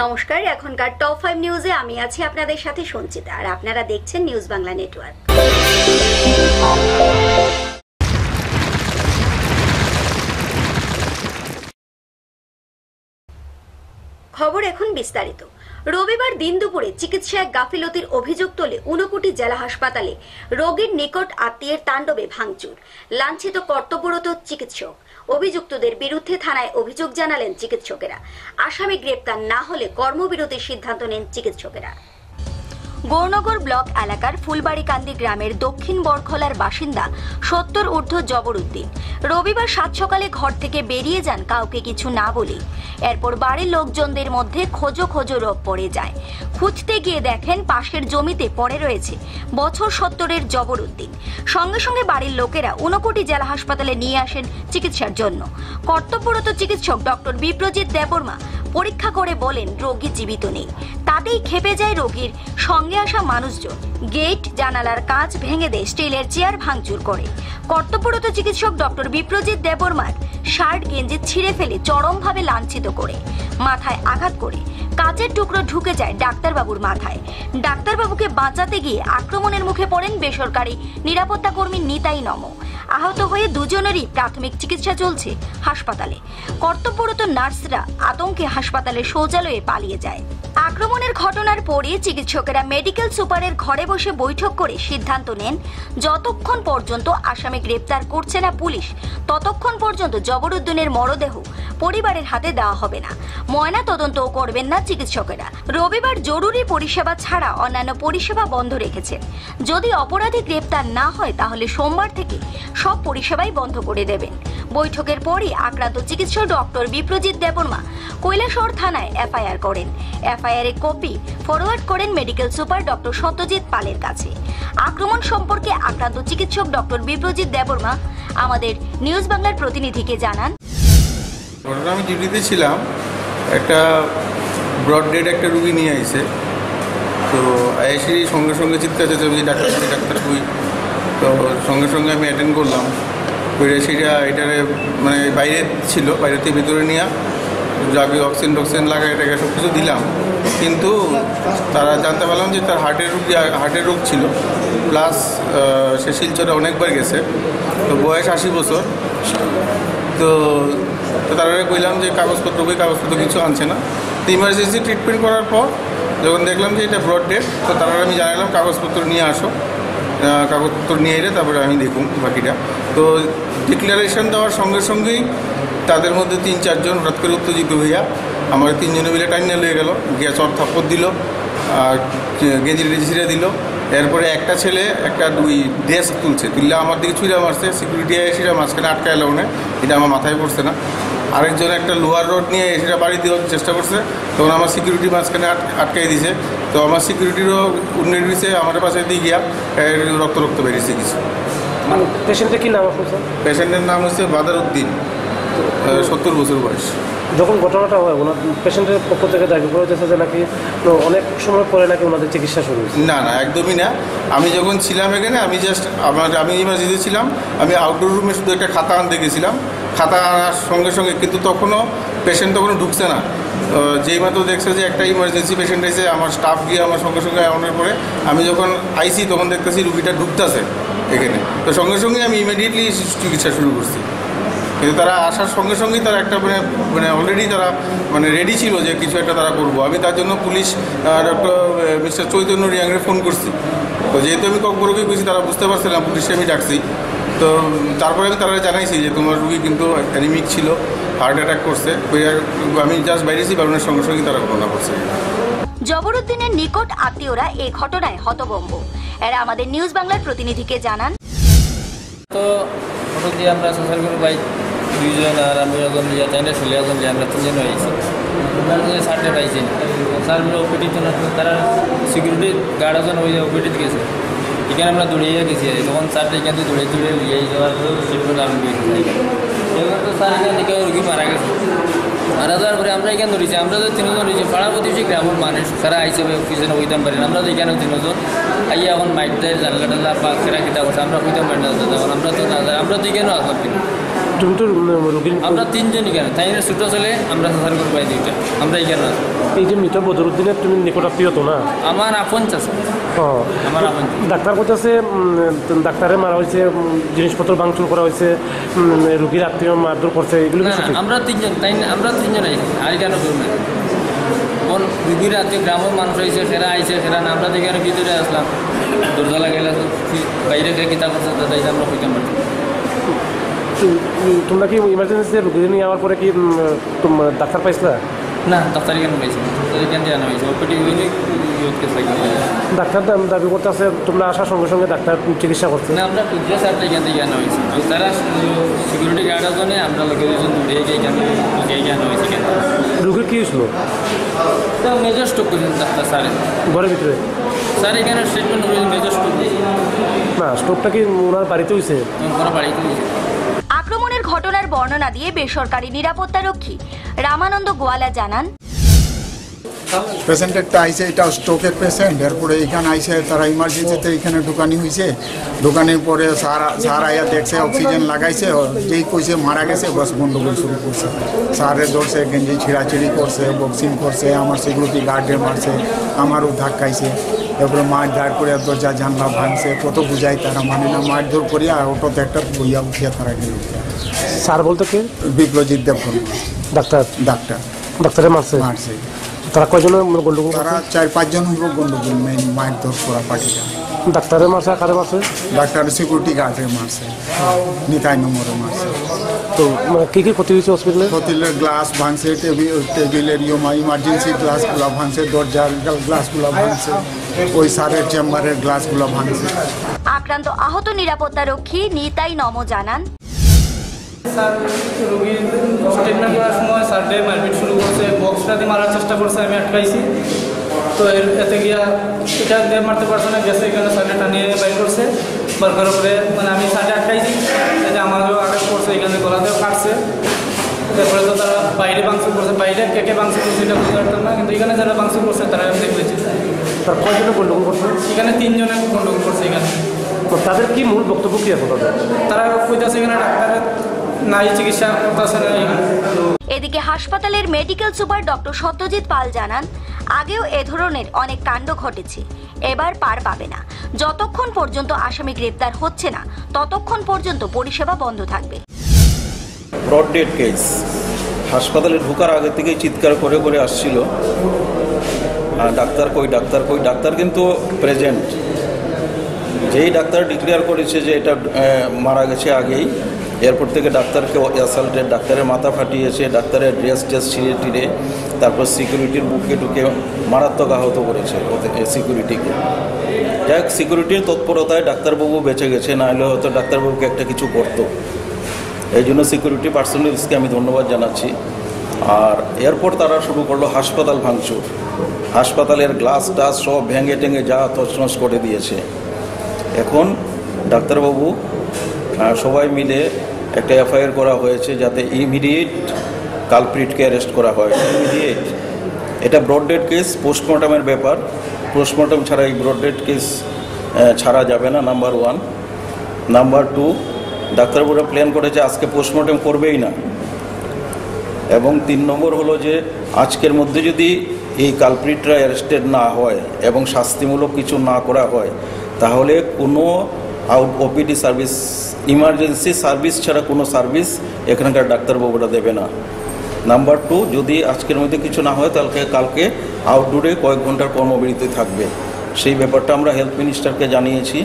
নমস্কার, এখনকার টপ 5 নিউজে আমি আছি আপনাদের সাথে সঞ্চিতা, আর আপনারা দেখছেন নিউজ বাংলা নেটওয়ার্ক। খবর এখন বিস্তারিত। রবিবার দিন দুপুরে চিকিৎসায় গাফিলতির অভিযোগ তোলে ঊনকোটি জেলা হাসপাতালে রোগীর নিকট আত্মীয়ের তাণ্ডবে ভাঙচুর, লাঞ্ছিত কর্তব্যরত চিকিৎসক। অভিযুক্তদের বিরুদ্ধে থানায় অভিযোগ জানালেন চিকিৎসকেরা। আসামি গ্রেপ্তার না হলে কর্মবিরতির সিদ্ধান্ত নেন চিকিৎসকেরা। গৌরনগর ব্লক এলাকার ফুলবাড়িকান্দি গ্রামের দক্ষিণ বরখলার বাসিন্দা 70 ঊর্ধ্ব জবরউদ্দিন রবিবার সাত সকালে ঘর থেকে বেরিয়ে যান কাউকে কিছু না বলে। এরপর বাড়ির লোকজনদের মধ্যে খোঁজো রোগ পড়ে যায়। খুঁজতে গিয়ে দেখেন পাশের জমিতে পড়ে রয়েছে বছর 70-এর জবরউদ্দিন। সঙ্গে সঙ্গে বাড়ির লোকেরা ঊনকোটি জেলা হাসপাতালে নিয়ে আসেন চিকিৎসার জন্য। কর্তব্যরত চিকিৎসক ডক্টর বিপ্রজিৎ দেববর্মা পরীক্ষা করে বলেন রোগী জীবিত নেই। তাতেই খেপে যায় রোগীর সঙ্গে আসা মানুষজন। গেট জানালার কাঁচ ভেঙে দিয়ে স্টিলের চেয়ার ভাঙচুর করে। কর্তব্যরত চিকিৎসক ডক্টর বিপ্রজিৎ দেববর্মার শার্ট গেঞ্জি ছিঁড়ে ফেলে চরমভাবে লাঞ্ছিত করে, মাথায় আঘাত করে কাচের টুকরো ঢুকে যায় ডাক্তারবাবুর মাথায়। ডাক্তারবাবুকে বাঁচাতে গিয়ে আক্রমণের মুখে পড়েন বেসরকারি নিরাপত্তা কর্মী নিতাই নম। আহত হয়ে দুজনেরই প্রাথমিক চিকিৎসা চলছে হাসপাতালে। কর্তব্যরত নার্সরা আতঙ্কে হাসপাতালের শৌচালয়ে পালিয়ে যায়। আক্রমণের ঘটনার পরে চিকিৎসকেরা মেডিকেল সুপারের ঘরে বসে বৈঠক করে সিদ্ধান্ত নেন যতক্ষণ পর্যন্ত আসামি গ্রেপ্তার করছে না পুলিশ, ততক্ষণ পর্যন্ত জবরউদ্দিনের মরদেহ পরিবারের হাতে দেওয়া হবে না। ময়না তদন্তও করবেন না চিকিৎসকেরা। রবিবার জরুরি পরিষেবা ছাড়া অন্যান্য পরিষেবা বন্ধ রেখেছেন। যদি অপরাধী গ্রেপ্তার না হয় তাহলে সোমবার থেকে সব পরিষেবাই বন্ধ করে দেবেন। বৈঠকের পরই আক্রান্ত চিকিৎসক ডক্টর বিপ্রজিৎ দেববর্মা কৈলাসহর থানায় এফআইআর করেন। এফআইআর কপি ফরওয়ার্ড করেন মেডিকেল সুপার ডক্টর সত্যজিৎ পালের কাছে। আক্রমণ সম্পর্কে আক্রান্ত চিকিৎসক ডক্টর বিপ্রজিৎ দেববর্মা আমাদের নিউজ বাংলার প্রতিনিধিকে জানান, আমি ডিউটিতে ছিলাম, একটা ব্রড ডেড একটা রুগী নিয়ে আইছে। তো এসে সঙ্গে সঙ্গে চিৎকার চেঁচামেচি ডাক্তার কই। তো সঙ্গে সঙ্গে আমি অ্যাটেন্ড করলাম করে সেটা এটারে মানে বাইরে ছিল, বাইরে থেকে ভিতরে নিয়ে যাকে অক্সিজেন লাগাই এটাকে সব কিছু দিলাম। কিন্তু তারা জানতে পারলাম যে তার হার্টের রোগ ছিল, প্লাস সে শিলচরে অনেকবার গেছে। তো বয়স 80 বছর। তো তারা কইলাম যে কাগজপত্র কিছু আনছে না। তো ইমার্জেন্সি ট্রিটমেন্ট করার পর যখন দেখলাম যে এটা ব্রড ডেড, তো তারা আমি জানালাম কাগজপত্র নিয়ে আসো। কাগজপত্র নিয়ে এলে তারপরে আমি দেখুন বাকিটা। তো ডিক্লারেশন দেওয়ার সঙ্গে সঙ্গেই তাদের মধ্যে 3-4 জন হঠাৎ করে উত্তেজিত হইয়া আমার 3 জনে মিলে টাইনা লয়ে গেল, গিয়া চর থাপ্পড় দিল, গেঞ্জি ছিঁড়ে দিল। এরপরে একটা ছেলে একটা ডেস্ক তুললে আমার দিকে ছুঁড়ে মারছে। সিকিউরিটি এসে মাঝখানে আটকায় এলো, এটা আমার মাথায় পড়ছে না। আরেকজন একটা লোহার রড নিয়ে এসে বাড়ি দেওয়ার চেষ্টা করছে, তখন আমার সিকিউরিটি মাঝখানে আটকাই দিছে। তো আমার সিকিউরিটিরও উন্নয়ন দিয়েছে, আমার পাশে দিয়ে গিয়া রক্ত বেরিয়েছে কিছু। পেশেন্টের কি নাম? পেশেন্টের নাম হচ্ছে বাদারউদ্দিন, 70 বছর বয়স। যখন ঘটনাটা হয় ওনার পেশেন্টের পক্ষ থেকে দাবি করা যাচ্ছে যে নাকি অনেক সময় পরে নাকি ওনাদের চিকিৎসা শুরু হয়েছে। না, একদমই না। আমি যখন ছিলাম এখানে আমি ইমার্জেন্সি ছিলাম, আমি আউটডোর রুমে শুধু একটা খাতা আনতে গেছিলাম। খাতা আনার সঙ্গে সঙ্গে কিন্তু তখনও পেশেন্ট ঢুকছে না। যেই মাত্র দেখছে যে একটা ইমার্জেন্সি পেশেন্ট এসে, আমার স্টাফ গিয়ে আমার সঙ্গে সঙ্গে আনার পরে আমি যখন আইসি তখন দেখতেছি রুগীটা ঢুকতেছে এখানে। তো সঙ্গে সঙ্গে আমি ইমিডিয়েটলি চিকিৎসা শুরু করছি। কিন্তু তারা আসার সঙ্গে সঙ্গেই তারা একটা মানে অলরেডি তারা রেডি ছিল যে কিছু একটা তারা করবো। আমি তার জন্য পুলিশ ডক্টর মিস্টার চৈতন্য রিয়াংরে ফোন করছি। তো যেহেতু আমি কক্সবাজারকে গেছি, তারা বুঝতে পারছে না, পুলিশকে আমি ডাকছি। তো তারপরে আমি তারা জানাইছি যে তোমার রুগী কিন্তু অ্যানিমিক ছিল, হার্ট অ্যাটাক করছে। আমি জাস্ট বাইরেছি, বারণের সঙ্গে সঙ্গে তারা ঘটনা করছে। জবরউদ্দিনের নিকট আত্মীয়রা এই ঘটনায় হতভম্ব। এরা আমাদের নিউজ বাংলার প্রতিনিধিকে জানান, তো ফটো দিয়ে আমরা সোশ্যাল গ্রুপ বাইক 2 জন আর আমি যখন চাইলে চলে আসলাম যে আমরা 3 জন হয়েছি। সারটা পাইছি স্যারগুলো ওপিডি তো তারা সিকিউরিটি গার্ড আছেন, ওই ওপিডিতে গেছে। এখানে আমরা দৌড়িয়ে গেছি, তখন স্যারটা এখান থেকে দৌড়ে নিয়ে যাওয়ার ট্রিটমেন্ট আমি গেছি। এবার তো স্যার এখান থেকে রুগী মারা গেছে। মারা যাওয়ার পরে আমরা এখানে ধরেছি, আমরা তো 3 জন রয়েছি। পাড়া প্রতিবেশী গ্রামের মানুষ তারা আইসে পিছনে হইতাম পারি না। আমরা তো এখানেও 3 জন আইয়া এখন মাইট দেয়, জানলা টানলা বা কেরা কিতা করছে, আমরা হইতাম পারি না। তখন আমরা তো না, আমরা তো এখানেও আসলাম। কিন্তু তুমি তো রোগীর আমরা তিনজনই কেন তাই না ছোটো ছেলে আমরা সোশ্যাল গ্রুপ ভাই দুইটা আমরা এখানে আছি। এই যে মৃত বদরুদ্দিনের তুমি নিকট আত্মীয় তো না? আমার আপন চাষা, আমার আপন। ডাক্তার করতেছে ডাক্তারে মারা হয়েছে, জিনিসপত্র ভাঙচুর করা হয়েছে, রোগীর আত্মীয় মারধর করছে, এগুলো না আমরা তিনজন তাই না, আমরা তিনজন আইছি আর কেন করুন না। কোন রুগীর আত্মীয় গ্রামের মানুষ হয়েছে সেরা আইছে সেরা না, আমরা যেখানে ভিতরে আসলাম দরজা লাগাইলাম বাইরে গিয়ে কিতাব করছে তাই আমরা কইতাম পারি। তোমরা কি ইমার্জেন্সিতে রোগী নিয়ে যাওয়ার পরে কি ডাক্তার পাইছিলা? না ডাক্তার কেন পাইছি, এখান থেকে আনা হয়েছে ওপিডি হইনি ডাক্তার দাবি করতে আছে তোমরা আসার সঙ্গে সঙ্গে ডাক্তার চিকিৎসা করছে না। আমরা পুজো স্যারটা এখান থেকে আনা হয়েছে, তারা সিকিউরিটি গার্ডের জন্য আমরা লোকে দূরে গিয়ে আনা হয়েছে। কেন রোগীর কী হয়েছিল? তো মেজর স্ট্রোক করেছেন ডাক্তার স্যারে ঘরের ভিতরে? স্যার এখানে ট্রিটমেন্ট করেছেন মেজর স্ট্রোক। না স্ট্রোকটা কি ওনার বাড়িতে হয়েছে? ওনার বাড়িতে হয়েছে। আক্রমণের ঘটনার বর্ণনা দিয়ে বেসরকারি নিরাপত্তারক্ষী রামানন্দ গোয়ালা জানান, পেশেন্ট একটা আইসে, এটা স্ট্রোকের পেশেন্ট, এরপরে এখানে আইসে তারা ইমার্জেন্সিতে এখানে ঢুকানি হয়েছে। ঢুকানির পরে সার আইয়া দেখছে, অক্সিজেন লাগাইছে, যেই কইছে মারা গেছে বস গন্ডগোল শুরু করছে। সারে ধরছে, গেঞ্জি ছিঁড়াছিড়ি করছে, বক্সিং করছে, আমার সিকিউরিটি গার্ডে মারছে, আমারও ধাক্কাইছে। এরপরে মার ধার করে দরজা জানলা ভাঙছে, কত বুঝাই তারা মানে না, মারধর করিয়া অটোতে একটা বইয়া উঠিয়া তারা গেল। স্যার বলতে কি? বিপ্লজিৎ দেবকর্মা ডাক্তার ডাক্তারে মারছে। তারা কয়জনের গন্ডগোল? তারা 4-5 জন হইব গন্ডগোল, মেইন মারধর করা পার্টিটা। ডাক্তারে মারছে? কারে মারছে? ডাক্তার সিকিউরিটি গার্ডে মারছে, নিতাই নম্বরে মারছে। তো কী কী ক্ষতি হয়েছে হসপিটালে? হোটেলের গ্লাস ভাঙছে, টেবিলের ইমার্জেন্সি গ্লাসগুলো ভাঙছে, দরজার গ্লাসগুলো ভাঙছে, ওই সারের চেম্বারের গ্লাসগুলো ভাঙছে। আক্রান্ত আহত নিরাপত্তারক্ষী নিতাই নম জানান, স্যার রোগীর ট্রিটমেন্ট করার সময় স্যারডে মারপিট শুরু করছে, বক্সটা দিয়ে মারার চেষ্টা করছে, আমি আটকাইছি। তো এতে গিয়া এটা দিয়ে মারতে পারছে না, গেছে এখানে স্যারডে টানিয়ে বাইর করছে, বার করার পরে মানে আমি স্যারডে আটকাইছি, এতে আমাকেও আটক করছে, এখানে গলাতেও কাটছে। তারপরে তো তারা বাইরে ভাঙচুর করছে, বাইরে কে ভাঙচুর করছে এটা বুঝতে পারতাম না, কিন্তু এখানে যারা ভাঙচুর করছে তারা আমি দেখেছি। তার কয়জনে গন্ডগোল করছে? এখানে 3 জনে গন্ডগোল করছে। এখানে তো তাদের কি মূল বক্তব্য কী এখন? তারা কইতাছে এখানে ডাক্তারের নাই, চিকিৎসা করতেছে না এখানে। এদিকে হাসপাতালের মেডিকেল সুপার ডক্টর সত্যজিৎ পাল জানান, আগেও এ ধরনের অনেক কাণ্ড ঘটেছে, এবার পার পাবে না। যতক্ষণ পর্যন্ত আসামি গ্রেপ্তার হচ্ছে না ততক্ষণ পর্যন্ত পরিষেবা বন্ধ থাকবে। ব্রড ডেড কেস, হাসপাতালে ঢোকার আগে থেকেই চিৎকার করে করে আসছিল, ডাক্তার কই ডাক্তার কই। ডাক্তার কিন্তু প্রেজেন্ট। যেই ডাক্তার ডিক্লেয়ার করেছে যে এটা মারা গেছে আগেই, এরপর থেকে ডাক্তারকে অ্যাসাল্টেড, ডাক্তারের মাথা ফাটিয়েছে, ডাক্তারের ড্রেস ছিঁড়ে টিড়ে, তারপর সিকিউরিটির বুকে ঢুকে মারাত্মক আহত করেছে সিকিউরিটিকে। যাই হোক, সিকিউরিটির তৎপরতায় ডাক্তারবাবু বেঁচে গেছে, নাহলে হয়তো ডাক্তারবাবুকে একটা কিছু করতো। এই জন্য সিকিউরিটি পার্সোনালসকে আমি ধন্যবাদ জানাচ্ছি। আর এরপর তারা শুরু করলো হাসপাতাল ভাঙচুর। হাসপাতালের গ্লাস টাস সব ভেঙে টেঙে যা তছনছ করে দিয়েছে। এখন ডাক্তারবাবু সবাই মিলে একটা এফআইআর করা হয়েছে যাতে ইমিডিয়েট কালপ্রিটকে অ্যারেস্ট করা হয়। ইমিডিয়েট। এটা ব্রড ডেড কেস, পোস্টমর্টমের ব্যাপার। পোস্টমর্টম ছাড়া এই ব্রড ডেড কেস ছাড়া যাবে না, নাম্বার 1। নাম্বার 2, ডাক্তারবাবুরা প্ল্যান করেছে আজকে পোস্টমর্টম করবেই না। এবং 3 নম্বর হলো যে আজকের মধ্যে যদি এই কালপ্রিটরা অ্যারেস্টেড না হয় এবং শাস্তিমূলক কিছু না করা হয়, তাহলে কোনো ওপিডি সার্ভিস, ইমার্জেন্সি সার্ভিস ছাড়া কোনো সার্ভিস এখানকার ডাক্তারবাবুরা দেবে না। নাম্বার 2, যদি আজকের মধ্যে কিছু না হয় তাহলে কালকে আউটডোরে কয়েক ঘন্টার কর্মবিরতি থাকবে। সেই ব্যাপারটা আমরা হেলথ মিনিস্টারকে জানিয়েছি,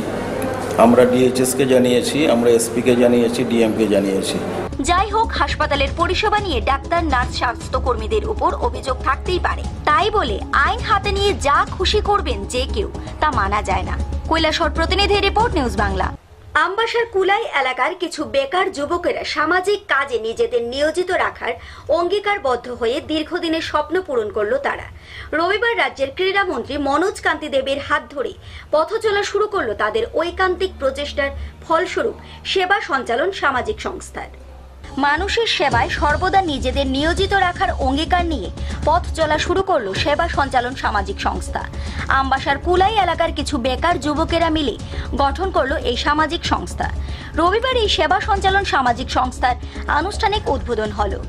আমরা ডিএইচএসকে জানিয়েছি, আমরা এসপিকে জানিয়েছি, ডিএমকে জানিয়েছি। যাই হোক, হাসপাতালের পরিষেবা নিয়ে ডাক্তার, নার্স, স্বাস্থ্যকর্মীদের উপর অভিযোগ থাকতেই পারে। তাই বলে আইন হাতে নিয়ে যা খুশি করবেন যে কেউ, তা মানা যায় না। কৈলাসহর প্রতিনিধি রিপোর্ট, নিউজ বাংলা। আমবাসার কুলাই এলাকার কিছু বেকার যুবকেরা সামাজিক কাজে নিজেদের নিয়োজিত রাখার অঙ্গীকারবদ্ধ হয়ে দীর্ঘদিনের স্বপ্ন পূরণ করল তারা। রবিবার রাজ্যের ক্রীড়ামন্ত্রী মনোজ কান্তি দেবের হাত ধরে পথ চলা শুরু করলো তাদের ঐকান্তিক প্রচেষ্টার ফলস্বরূপ সেবা সঞ্চালন সামাজিক সংস্থার। মানুষের সেবায় সর্বদা নিজেদের নিয়োজিত রাখার অঙ্গীকার নিয়ে পথ চলা শুরু করলো সেবা সঞ্চালন সামাজিক সংস্থা। আমবাসার কুলাই এলাকার কিছু বেকার যুবকেরা মিলে গঠন করলো এই সামাজিক সংস্থা। রবিবার এই সেবা সঞ্চালন সামাজিক সংস্থার আনুষ্ঠানিক উদ্বোধন হলো।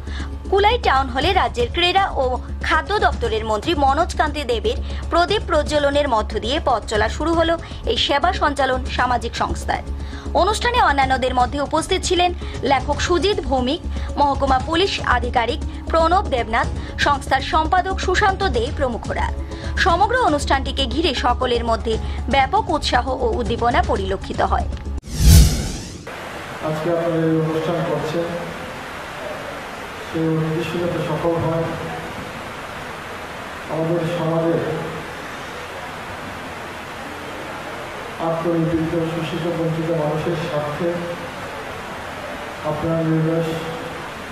কুলাই টাউন হলে রাজ্যের ক্রীড়া ও খাদ্য দপ্তরের মন্ত্রী মনোজ কান্তি দেবের প্রদীপ প্রজ্বলনের মধ্য দিয়ে পথ চলা শুরু হলো এই সেবা সঞ্চালন সামাজিক সংস্থার। অনুষ্ঠানে অন্যান্যদের মধ্যে উপস্থিত ছিলেন লেখক সুজিত ভৌমিক, মহকুমা পুলিশ আধিকারিক প্রণব দেবনাথ, সংস্থার সম্পাদক সুশান্ত দে প্রমুখরা। সমগ্র অনুষ্ঠানটিকে ঘিরে সকলের মধ্যে ব্যাপক উৎসাহ ও উদ্দীপনা পরিলক্ষিত হয়। আজকে আপনারা এই অনুষ্ঠান করছেন, সেই উদ্দেশ্য যাতে সফল হয়, আমাদের সমাজে আত্মনির্ভর শোষিত বঞ্চিত মানুষের স্বার্থে আপনার নির্দেশ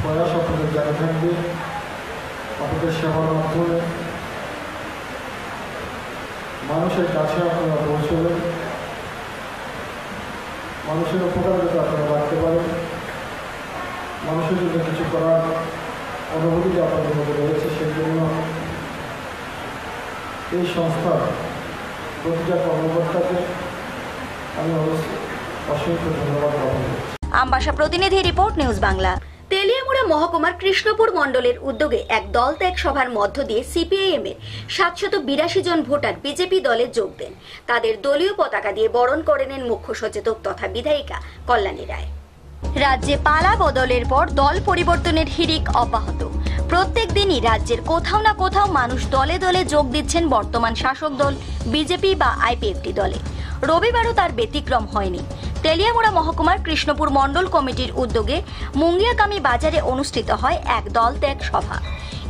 প্রয়াস আপনাদের জানা থাকবে। আপনাদের সেবার মাধ্যমে মানুষের কাছে আপনারা পৌঁছবেন, মানুষের উপকার যাতে আপনারা রাখতে পারেন, মানুষের জন্য কিছু করার অনুভূতি আপনাদের মধ্যে রয়েছে, সেই জন্য এই সংস্থার প্রতিটা কর্মকর্তাকে আমি অসংখ্য ধন্যবাদ জ্ঞাপন করছি। আমবাসা প্রতিনিধি রিপোর্ট, নিউজ বাংলা। তেলিয়ামুড়া মহকুমার কৃষ্ণপুর মণ্ডলের উদ্যোগে এক দল ত্যাগ সভার মধ্য দিয়ে সিপিআইএম এর 782 জন ভোটার বিজেপি দলে যোগ দেন। তাদের দলীয় পতাকা দিয়ে বরণ করে নেন মুখ্য সচেতক তথা বিধায়িকা কল্যাণী রায়। রাজ্যে পালা বদলের পর দল পরিবর্তনের হিড়িক অব্যাহত। প্রত্যেক দিনই রাজ্যের কোথাও না কোথাও মানুষ দলে দলে যোগ দিচ্ছেন বর্তমান শাসক দল বিজেপি বা আইপিএফটি দলে। রবিবারও তার ব্যতিক্রম হয়নি। তেলিয়ামুড়া মহকুমার কৃষ্ণপুর মণ্ডল কমিটির উদ্যোগে মুঙ্গিয়াকামি বাজারে অনুষ্ঠিত হয় এক দল ত্যাগ সভা।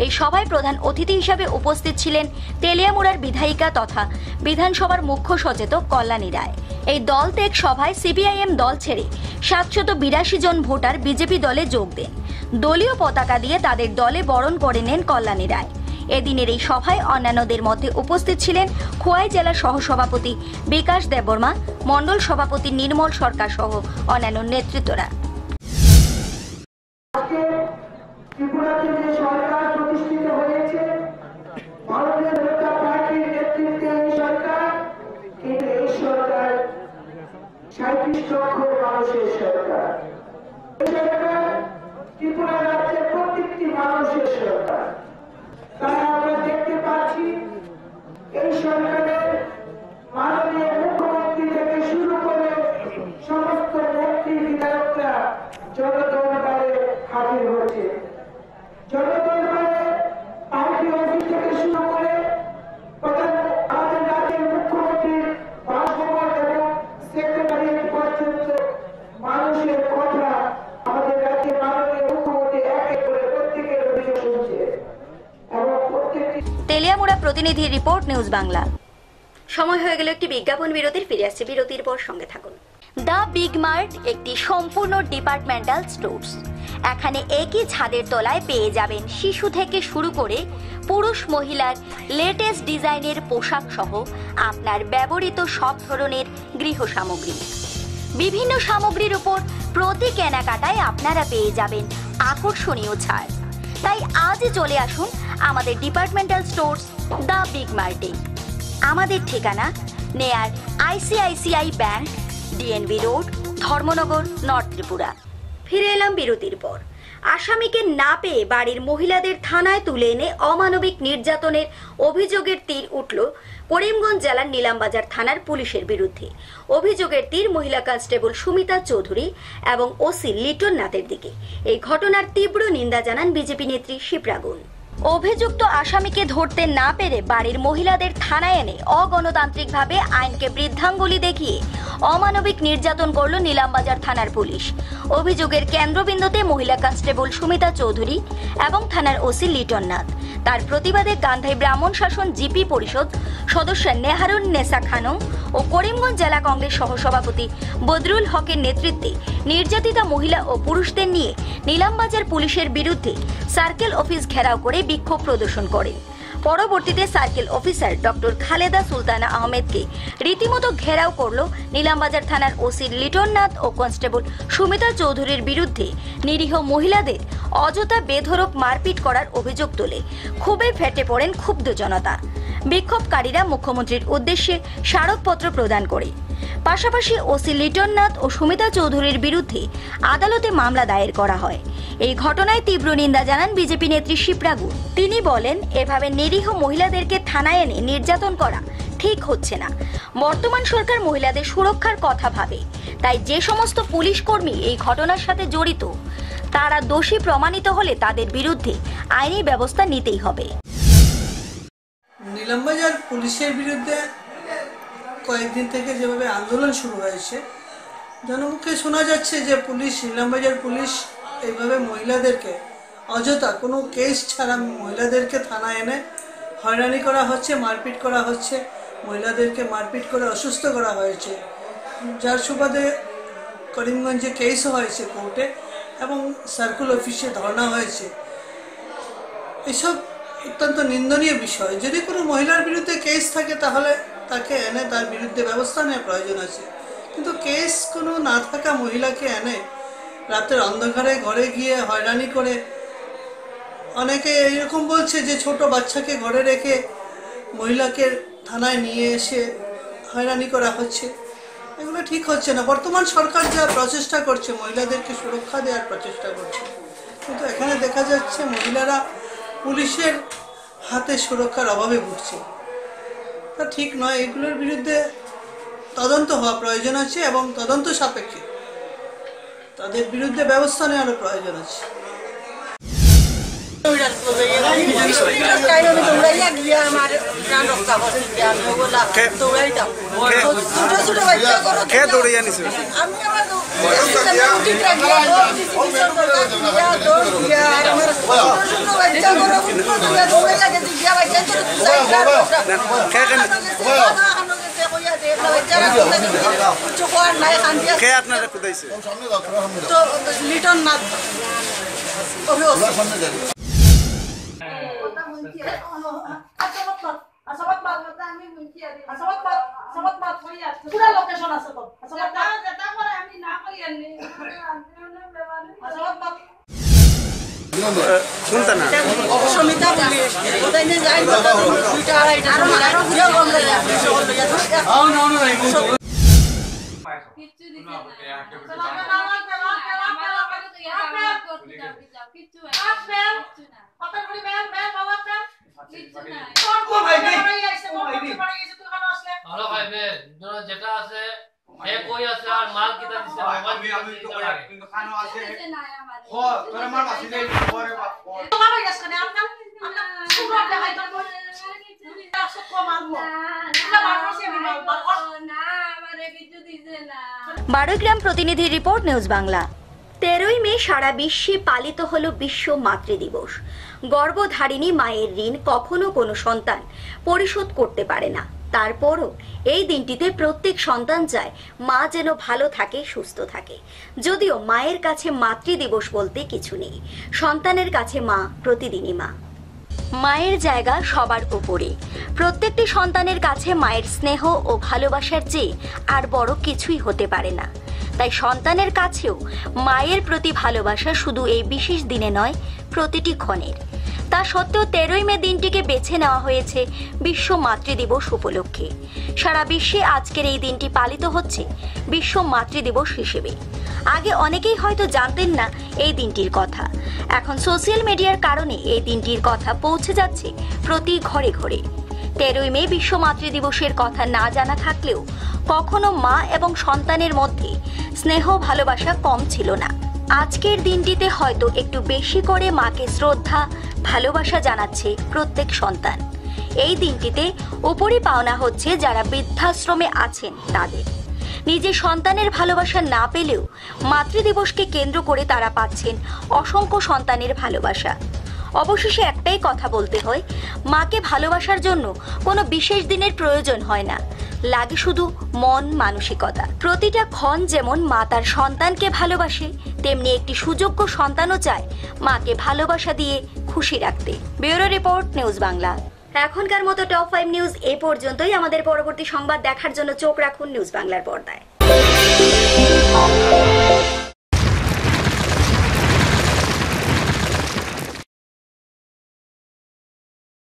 এই সভায় প্রধান অতিথি হিসাবে উপস্থিত ছিলেন তেলিয়ামুড়ার বিধায়িকা তথা বিধানসভার মুখ্য সচেতক কল্যাণী রায়। এই দল ত্যাগ সভায় সিপিআইএম দল ছেড়ে 782 জন ভোটার বিজেপি দলে যোগ দেন। দলীয় পতাকা দিয়ে তাদের দলে বরণ করে নেন কল্যাণী রায়। এদিনের এই সভায় অন্যান্যদের মধ্যে উপস্থিত ছিলেন খোয়াই জেলা সহসভাপতি বিকাশ দেববর্মা, মণ্ডল সভাপতি নির্মল সরকার সহ অন্যান্য নেতৃত্বরা। ত্রিপুরাতে যে সরকার প্রতিষ্ঠিত হয়েছে, ভারতীয় জনতা পার্টির নেতৃত্বে এই সরকার, কিন্তু এই সরকার 37 লক্ষ মানুষের সরকার। এই সরকার ত্রিপুরা রাজ্যের প্রত্যেকটি মানুষের সরকার। তাই আমরা দেখতে পাচ্ছি এই সরকারের মাননীয় মুখ্যমন্ত্রী থেকে শুরু করে সমস্ত মন্ত্রী বিধায়করা জনদরবারে হাজির হয়েছে। জনদরবারে পার্টি অফিস থেকে শুরু করে আমাদের রাজ্যের মুখ্যমন্ত্রীর বাসভবন এবং সেক্রেটারিয়েট পর্যন্ত মানুষের কথা আমাদের রাজ্যের মাননীয় মুখ্যমন্ত্রী এক এক করে প্রত্যেকের অভিযোগ শুনছে এবং প্রত্যেকটি। তেলিয়ামুড়া প্রতিনিধি রিপোর্ট, নিউজ বাংলা। সময় হয়ে গেল একটি বিজ্ঞাপন বিরতির। ফিরে আসছে বিরতির পর, সঙ্গে থাকুন। দ্য বিগ মার্ট একটি সম্পূর্ণ ডিপার্টমেন্টাল স্টোর্স। এখানে একই ছাদের তলায় পেয়ে যাবেন শিশু থেকে শুরু করে পুরুষ মহিলার লেটেস্ট ডিজাইনের পোশাক সহ আপনার ব্যবহৃত সব ধরনের গৃহ সামগ্রী। বিভিন্ন সামগ্রীর উপর প্রতি কেনাকাটায় আপনারা পেয়ে যাবেন আকর্ষণীয় ছাড়। তাই আজই চলে আসুন আমাদের ডিপার্টমেন্টাল স্টোর্স দ্য বিগ মার্টে। আমাদের ঠিকানা নেয়ার ICICI bank, DNB road, Dharmanagar, north Tripura. ফিরে এলাম বিরতির পর। আসামিকে না পেয়ে বাড়ির মহিলাদের থানায় তুলে এনে অমানবিক নির্যাতনের অভিযোগের তীর উঠল করিমগঞ্জ জেলার নিলামবাজার থানার পুলিশের বিরুদ্ধে। অভিযোগের তীর মহিলা কনস্টেবল সুমিতা চৌধুরী এবং ওসি লিটন নাথের দিকে। এই ঘটনার তীব্র নিন্দা জানান বিজেপি নেত্রী শিপ্রাগুন। অভিযুক্ত আসামিকে ধরতে না পেরে বাড়ির মহিলাদের থানায় এনে অগণতান্ত্রিকভাবে আইনকে বৃদ্ধাঙ্গুলি দেখিয়ে অমানবিক নির্যাতন করল নিলামবাজার থানার পুলিশ। অভিযোগের কেন্দ্রবিন্দুতে মহিলা কনস্টেবল সুমিতা চৌধুরী এবং থানার ওসি লিটন নাথ। তার প্রতিবাদে গান্ধাই ব্রাহ্মণ শাসন জিপি পরিষদ সদস্য নেহারুন নেসা খানম ও করিমগঞ্জ জেলা কংগ্রেস সহসভাপতি বদরুল হকের নেতৃত্বে নির্যাতিতা মহিলা ও পুরুষদের নিয়ে নিলামবাজার পুলিশের বিরুদ্ধে সার্কেল অফিস ঘেরাও করে বিক্ষোভ প্রদর্শন করেন। পরবর্তীতে circle officer doctor Khaleda Sultana আহমেদকে রীতিমতো ঘেরাও করল নিলামবাজার থানার ওসি লিটন নাথ ও কনস্টেবল সুমিতা চৌধুরীর বিরুদ্ধে নিরীহ মহিলাদের অযথা বেধড়ক মারপিট করার অভিযোগ তোলে ক্ষোভে ফেটে পড়েন ক্ষুব্ধ জনতা। বিক্ষোভকারীরা মুখ্যমন্ত্রীর উদ্দেশ্যে স্মারকপত্র প্রদান করে পাশাপাশি ওসি লিটন নাথ ও সুমিতা চৌধুরীর বিরুদ্ধে আদালতে মামলা দায়ের করা হয়। এই ঘটনায় তীব্র নিন্দা জানান বিজেপি নেত্রী শিপ্রা গুহ। তিনি বলেন, এভাবে নিরীহ মহিলাদেরকে থানায় এনে নির্যাতন করা ঠিক হচ্ছে না। বর্তমান সরকার মহিলাদের সুরক্ষার কথা ভাবে, তাই যে সমস্ত পুলিশ কর্মী এই ঘটনার সাথে জড়িত তারা দোষী প্রমাণিত হলে তাদের বিরুদ্ধে আইনি ব্যবস্থা নিতেই হবে। নিলামবাজার পুলিশের বিরুদ্ধে কয়েকদিন থেকে যেভাবে আন্দোলন শুরু হয়েছে, জনমুখে শোনা যাচ্ছে যে নিলামবাজার পুলিশ এইভাবে মহিলাদেরকে অযথা কোনো কেস ছাড়া মহিলাদেরকে থানায় এনে হয়রানি করা হচ্ছে, মারপিট করা হচ্ছে, মহিলাদেরকে মারপিট করে অসুস্থ করা হয়েছে, যার সুবাদে করিমগঞ্জে কেস হয়েছে কোর্টে এবং সার্কেল অফিসে ধর্ণা হয়েছে। এসব অত্যন্ত নিন্দনীয় বিষয়। যদি কোনো মহিলার বিরুদ্ধে কেস থাকে তাহলে তাকে এনে তার বিরুদ্ধে ব্যবস্থা নেওয়ার প্রয়োজন আছে, কিন্তু কেস কোনো না থাকা মহিলাকে এনে রাতের অন্ধকারে ঘরে গিয়ে হয়রানি করে, অনেকে এইরকম বলছে যে ছোট বাচ্চাকে ঘরে রেখে মহিলাকে থানায় নিয়ে এসে হয়রানি করা হচ্ছে, এগুলো ঠিক হচ্ছে না। বর্তমান সরকার যা প্রচেষ্টা করছে, মহিলাদেরকে সুরক্ষা দেওয়ার প্রচেষ্টা করছে, কিন্তু এখানে দেখা যাচ্ছে মহিলারা পুলিশের হাতে সুরক্ষার অভাবে ভুগছে। তা ঠিক নয়, এগুলোর বিরুদ্ধে তদন্ত হওয়া প্রয়োজন আছে এবং তদন্ত সাপেক্ষে তাদের বিরুদ্ধে ব্যবস্থা নেওয়ারও প্রয়োজন আছে। লিটন নাথ সুমিতা যেটা আছে কই আছে আর মাল কিটা দিছে আমি তো কই কিন্তু খানো আছে ও তোর মার বাসি দেই পরে তোমার কাছে না আমরা সুরত দেখাই তো সব কম আনবো না মারছি আমি না আমারে কিছু দিছে না। বারোগ্রাম প্রতিনিধি রিপোর্ট, নিউজ বাংলা। 13ই মে সারা বিশ্বে পালিত হলো বিশ্ব মাতৃ দিবস। গর্ভধারিণী মায়ের ঋণ কখনো কোনো সন্তান পরিশোধ করতে পারে না। তারপরও এই দিনটিতে প্রত্যেক সন্তান চায় মা যেন ভালো থাকে, সুস্থ থাকে। যদিও মায়ের কাছে মাতৃ দিবস বলতে কিছু নেই, সন্তানের কাছে মা প্রতিদিনই মা। মায়ের জায়গা সবার উপরে। প্রত্যেকটি সন্তানের কাছে মায়ের স্নেহ ও ভালোবাসার চেয়ে আর বড় কিছুই হতে পারে না। তাই সন্তানের কাছেও মায়ের প্রতি ভালোবাসা শুধু এই বিশেষ দিনে নয়, প্রতিটি ক্ষণের। তা সত্ত্বেও 13ই মে দিনটিকে বেছে নেওয়া হয়েছে বিশ্ব মাতৃ দিবস উপলক্ষে। সারা বিশ্বে আজকের এই দিনটি পালিত হচ্ছে বিশ্ব মাতৃ দিবস হিসেবে। আগে অনেকেই হয়তো জানতেন না এই দিনটির কথা। এখন সোশ্যাল মিডিয়ার কারণে এই দিনটির কথা পৌঁছে যাচ্ছে প্রতি ঘরে ঘরে। 13ই মে বিশ্ব মাতৃ দিবসের কথা না জানা থাকলেও কখনো মা এবং সন্তানের মধ্যে স্নেহ ভালোবাসা কম ছিল না। আজকের দিনটিতে হয়তো একটু বেশি করে মাকে শ্রদ্ধা ভালোবাসা জানাচ্ছে প্রত্যেক সন্তান। এই দিনটিতে উপরি পাওনা হচ্ছে যারা বৃদ্ধাশ্রমে আছেন তাদের। নিজের সন্তানের ভালোবাসা না পেলেও মাতৃদিবসকে কেন্দ্র করে তারা পাচ্ছেন অসংখ্য সন্তানের ভালোবাসা। অবশেষে একটাই কথা বলতে হয়, মাকে ভালোবাসার জন্য কোনো বিশেষ দিনের প্রয়োজন হয় না, লাগে শুধু মন মানসিকতা। প্রতিটা ক্ষণ যেমন মা তার সন্তানকে ভালোবাসে, তেমনি একটি সুযোগ্য সন্তানও চায় মাকে ভালোবাসা দিয়ে খুশি রাখতে। Bureau report, news Bangla. এখনকার মতো টপ 5 নিউজ এই পর্যন্তই। আমাদের পরবর্তী সংবাদ দেখার জন্য চোখ রাখুন নিউজ বাংলার পর্দায়।